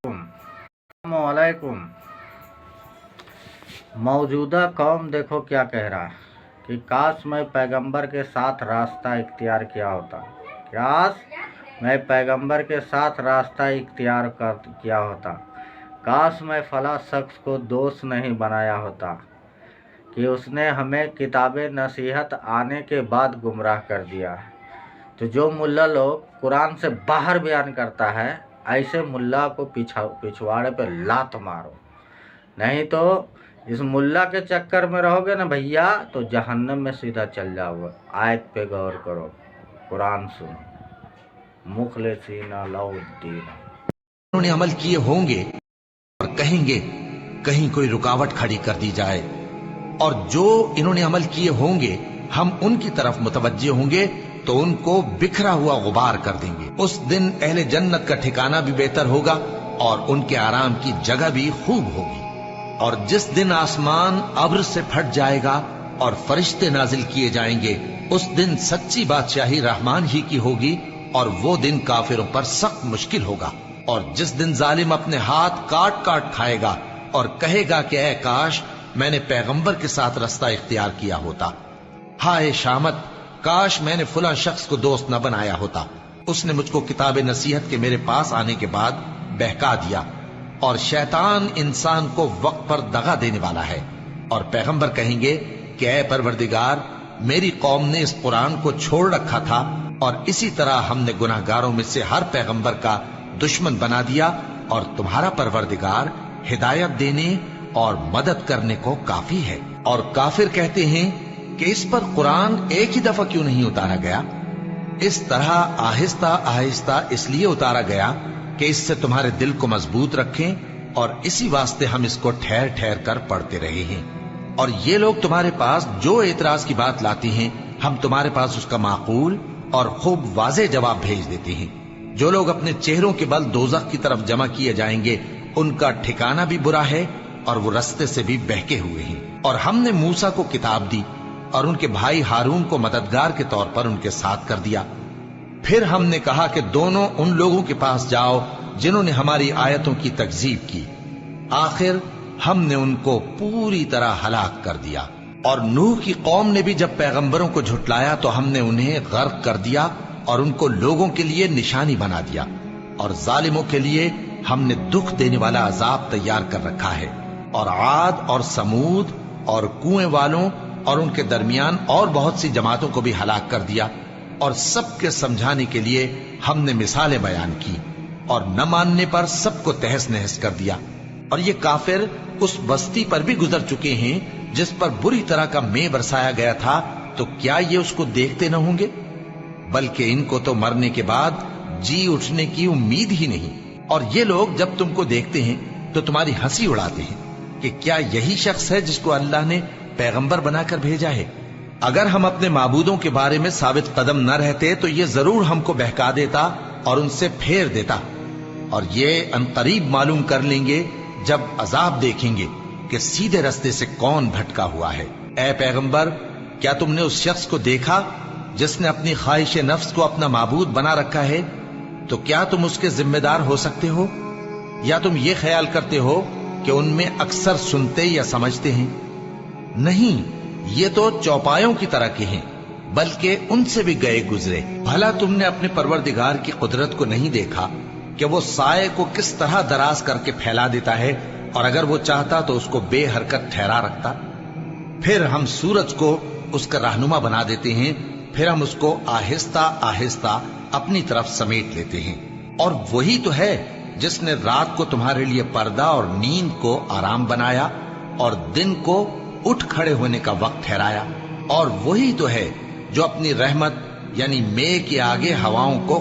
अस्सलामुअलैकुम। मौजूदा कौम देखो क्या कह रहा है कि काश मैं पैगंबर के साथ रास्ता इख्तियार किया होता। काश मैं पैगंबर के साथ रास्ता इख्तियार किया होता। काश मैं फला शख्स को दोस्त नहीं बनाया होता कि उसने हमें किताब नसीहत आने के बाद गुमराह कर दिया। तो जो मुल्ला लोग कुरान से बाहर बयान करता है, ऐसे मुल्ला को पिछवाड़े पे लात मारो, नहीं तो इस मुल्ला के चक्कर में रहोगे ना भैया तो जहन्नम में सीधा चल जाओगे। आयत पे गौर करो, कुरान सुनो। मुखलिसीना लहुद्दीन। उन्होंने अमल किए होंगे और कहेंगे कहीं कोई रुकावट खड़ी कर दी जाए, और जो इन्होंने अमल किए होंगे हम उनकी तरफ मुतवज्जे होंगे तो उनको बिखरा हुआ गुबार कर देंगे। उस दिन अहले जन्नत का ठिकाना भी बेहतर होगा और उनके आराम की जगह भी खूब होगी। और जिस दिन आसमान अब्र से फट जाएगा और फरिश्ते नाजिल किए जाएंगे, उस दिन सच्ची बादशाही रहमान ही की होगी और वो दिन काफिरों पर सख्त मुश्किल होगा। और जिस दिन जालिम अपने हाथ काट काट खाएगा और कहेगा कि ऐ काश मैंने पैगंबर के साथ रास्ता इख्तियार किया होता। हाय शामत, काश मैंने फुला शख्स को दोस्त न बनाया होता। उसने मुझको किताब नसीहत के मेरे पास आने के बाद बहका दिया। और शैतान इंसान को वक्त पर दगा देने वाला है। और पैगंबर कहेंगे कि ऐ परवरदिगार, मेरी कौम ने इस कुरान को छोड़ रखा था और इसी तरह हमने गुनाहगारों में से हर पैगंबर का दुश्मन बना दिया, और तुम्हारा परवरदिगार हिदायत देने और मदद करने को काफी है। और काफिर कहते हैं कि इस पर कुरान एक ही दफा क्यों नहीं उतारा गया? इस तरह आहिस्ता आहिस्ता इसलिए उतारा गया कि इससे तुम्हारे दिल को मजबूत रखें, और इसी वास्ते हम इसको ठहर ठहर कर पढ़ते रहे हैं। और ये लोग तुम्हारे पास जो एतराज की बात लाती हैं, हम तुम्हारे पास उसका माकूल और खूब वाज़ेह जवाब भेज देते हैं। जो लोग अपने चेहरों के बल दोज़ख की तरफ जमा किए जाएंगे, उनका ठिकाना भी बुरा है और वो रस्ते से भी बहके हुए हैं। और हमने मूसा को किताब दी और उनके भाई हारून को मददगार के तौर पर उनके साथ कर दिया। फिर हमने कहा कि दोनों उन लोगों के पास जाओ जिन्होंने हमारी आयतों की तकजीब की। आखिर हमने उनको पूरी तरह हलाक कर दिया। और नूह की कौम ने भी जब पैगंबरों को झुटलाया तो हमने उन्हें गर्क कर दिया और उनको लोगों के लिए निशानी बना दिया। और जालिमों के लिए हमने दुख देने वाला अजाब तैयार कर रखा है। और आद और समूद और कुएं वालों और उनके दरमियान और बहुत सी जमातों को भी हलाक कर दिया। और सबके समझाने के लिए हमने मिसालें बयान की, और न मानने पर सबको तहस नहस कर दिया। और ये काफिर उस बस्ती पर भी गुजर चुके हैं जिस पर बुरी तरह का मेह बरसाया गया था, तो क्या ये उसको देखते न होंगे? बल्कि इनको तो मरने के बाद जी उठने की उम्मीद ही नहीं। और ये लोग जब तुमको देखते हैं तो तुम्हारी हंसी उड़ाते हैं कि क्या यही शख्स है जिसको अल्लाह ने पैगंबर बनाकर भेजा है? अगर हम अपने माबूदों के बारे में साबित कदम न रहते तो ये जरूर हमको बहका देता और उनसे फेर देता। और ये अनकरीब मालूम कर लेंगे जब अजाब देखेंगे कि सीधे रास्ते से कौन भटका हुआ है। ऐ पैगंबर, क्या तुमने उस शख्स को देखा जिसने अपनी ख्वाहिश नफ्स को अपना माबूद बना रखा है? तो क्या तुम उसके जिम्मेदार हो सकते हो? या तुम ये ख्याल करते हो कि उनमें अक्सर सुनते या समझते हैं? नहीं, ये तो चौपायों की तरह के हैं, बल्कि उनसे भी गए गुजरे। भला तुमने अपने परवरदिगार की कुदरत को नहीं देखा कि वो साए को किस तरह दराज करके फैला देता है, और अगर वो चाहता तो उसको बेहरकत ठहरा रखता। फिर हम सूरज को उसका रहनुमा बना देते हैं, फिर हम उसको आहिस्ता आहिस्ता अपनी तरफ समेट लेते हैं। और वही तो है जिसने रात को तुम्हारे लिए पर्दा और नींद को आराम बनाया और दिन को उठ खड़े होने का वक्त ठहराया। और वही तो है जो अपनी रहमत यानी मेघ के आगे हवाओं को